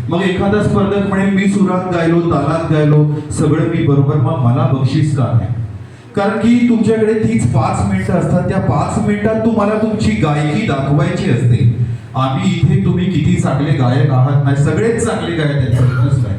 मग एखादा स्पर्धक म्हणेल मी सुरात गायलो, तालात गायलो, सगळं मी बरोबर, मग मला बक्षीस का नाही? कारण की तुमच्याकडे तीच 5 मिनिटं असतात. त्या 5 मिनिटात तुम्हाला तुमची गायकी दाखवायची असते. आम्ही इथे तुम्ही किती चांगले गायक आहात नाही, सगळेच चांगले गायक आहेत, प्रश्नच नाही.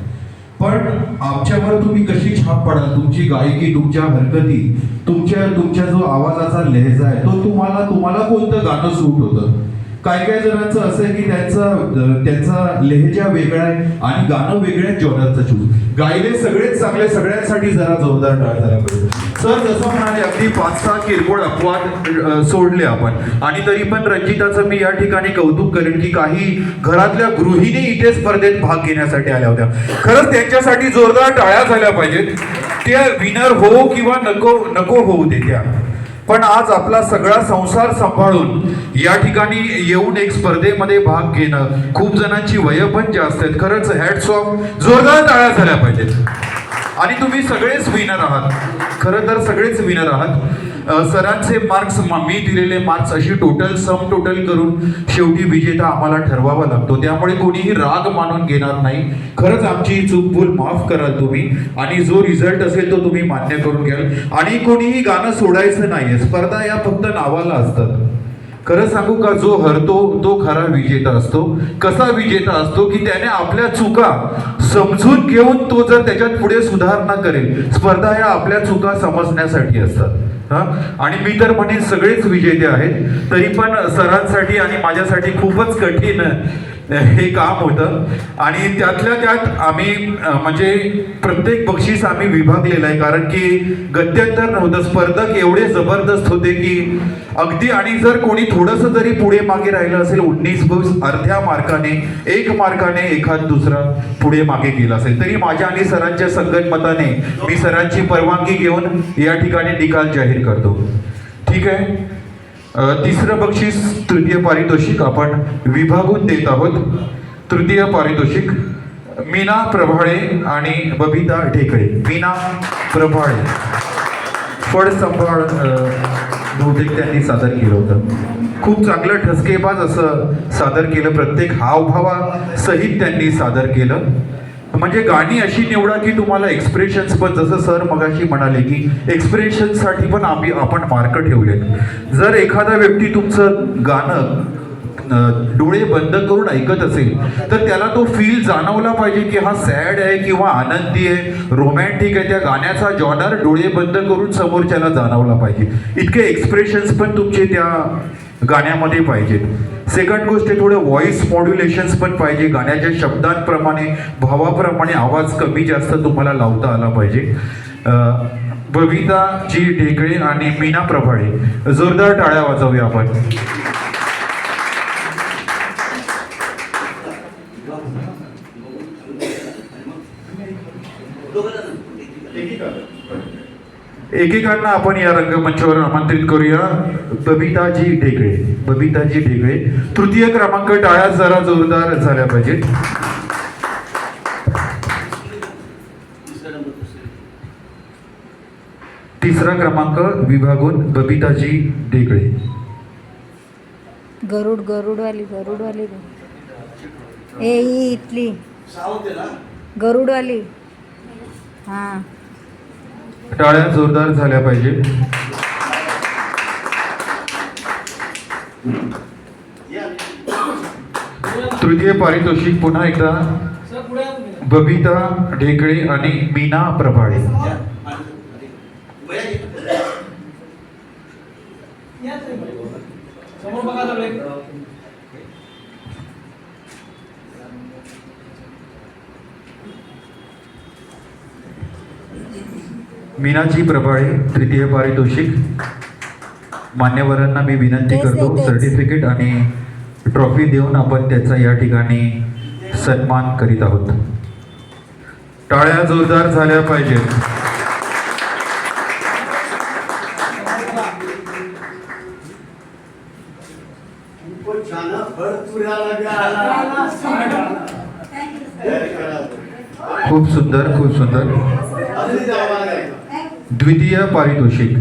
पण आमच्यावर तुम्ही कशी छाप पडाल, तुमची गायकी, तुमच्या हरकती, तुमच्या जो आवाजाचा लहेजा आहे तो तुम्हाला कोणतं गाणं सूट होतं. काही जणांचं असं आहे की त्यांचा लहेजा वेगळा आहे आणि गाणं वेगळ्या जॉनरचं चूज. गायले सगळेच चांगले, सगळ्यांसाठी जरा जोरदार टाळ झाला पाहिजे. सर जसं म्हणाले अगदी 5-6 किरकोळ अपवाद सोडले आपण, आणि तरी पण रंजिताचं मी या ठिकाणी कौतुक करेन की काही घरातल्या गृहिणी इथे स्पर्धेत भाग घेण्यासाठी आल्या होत्या. खरंच त्यांच्यासाठी जोरदार टाळ्या झाल्या पाहिजेत. त्या विनर हो किंवा नको होऊ दे त्या, पण आज आपला सगळा संसार सांभाळून या ठिकाणी येऊन एक स्पर्धेमध्ये भाग घेणं, खूप जणांची वय पण जास्त आहेत. खरंच हॅट्स ऑफ, जोरदार टाळ्या झाल्या पाहिजेत. आणि तुम्ही सगळेच विनर आहात, खरं तर सगळेच विनर आहात. सरांचे मार्क्स, मी दिलेले मार्क्स अशी सम टोटल करून शेवटी विजेता आम्हाला ठरवावा लागतो. त्यामुळे कोणीही राग मानून घेणार नाही. खरंच आमची चूक भूल माफ कराल तुम्ही, आणि जो रिझल्ट असेल तो तुम्ही मान्य करून घ्याल. आणि कोणीही गाणं सोडायचं नाहीये. स्पर्धा या फक्त नावाला असतात. खरं सांगू का, जो हरतो तो खरा विजेता असतो. कसा विजेता असतो की त्याने आपल्या चुका समजून घेऊन तो जर त्याच्यात पुढे सुधारणा करेल. स्पर्धा या आपल्या चुका समजण्यासाठी असतात. आणि मी तर म्हणेन सगळेच विजेते आहेत. तरी पण सरांसाठी आणि माझ्यासाठी खूपच कठीण हे काम होतं. आणि त्यातल्या त्यात आम्ही म्हणजे प्रत्येक बक्षीस आम्ही विभागलेलं आहे, कारण की गत्यंतर नव्हतं. स्पर्धक एवढे जबरदस्त होते की अगदी, आणि जर कोणी थोडंसं जरी पुढे मागे राहिलं असेल, 19-20 अर्ध्या मार्काने, 1 मार्काने एखाद दुसरा पुढे मागे गेला असेल, तरी माझ्या आणि सरांच्या संगनमताने मी सरांची परवानगी घेऊन या ठिकाणी निकाल जाहीर करतो. ठीक आहे. तिसरं बक्षीस, तृतीय पारितोषिक आपण विभागून देत आहोत. तृतीय पारितोषिक मीना प्रभाळे आणि बबिता ढेकळे. मीना प्रभाळे फड संभाळ बहुतेक त्यांनी सादर केलं होतं. खूप चांगलं ठसकेबाज असं सादर केलं. प्रत्येक हावभावासहित त्यांनी सादर केलं. म्हणजे गाणी अशी निवडा की तुम्हाला एक्सप्रेशन्स पण, जसं सर मगाशी म्हणाले की एक्सप्रेशनसाठी पण आपण मार्क ठेवलेत. जर एखादा व्यक्ती तुमचं गाणं डोळे बंद करून ऐकत असेल तर त्याला तो फील जाणवला पाहिजे की हा सॅड आहे किंवा आनंदी आहे, रोमॅन्टिक आहे. त्या गाण्याचा जॉनर डोळे बंद करून समोरच्याला जाणवला पाहिजे. इतके एक्सप्रेशन्स पण तुमचे त्या गाण्यामध्ये पाहिजेत. सेकंड गोष्ट आहे, थोडं व्हॉइस मॉड्युलेशन्स पण पाहिजे. गाण्याच्या शब्दांप्रमाणे, भावाप्रमाणे आवाज कमी जास्त तुम्हाला लावता आला पाहिजे. बबिता जी ढेकळे आणि मीना प्रभाळे, जोरदार टाळ्या वाजवूया आपण. एकेकांना आपण या रंगमंचावर आमंत्रित करूया. बबिताजी ढेकळे. तृतीय क्रमांक, टाळ्या जरा जोरदार झाल्या पाहिजेत. तिसरा क्रमांक विभागून बबिताजी ढेकळे. गरुडवाली ए इथली गरुडवाली. हा, टाळ्या जोरदार झाल्या पाहिजे. तृतीय पारितोषिक पुन्हा एकदा बबिता ढेकळे आणि मीना प्रभाळे. मीनाजी प्रभाळे, तृतीय पारितोषिक. मान्यवरांना मी विनंती करतो, सर्टिफिकेट आणि ट्रॉफी देऊन आपण त्याचा या ठिकाणी सन्मान करीत आहोत. टाळ्या जोरदार झाल्या पाहिजेत. खूप सुंदर, खूप सुंदर. द्वितीय पारितोषिक.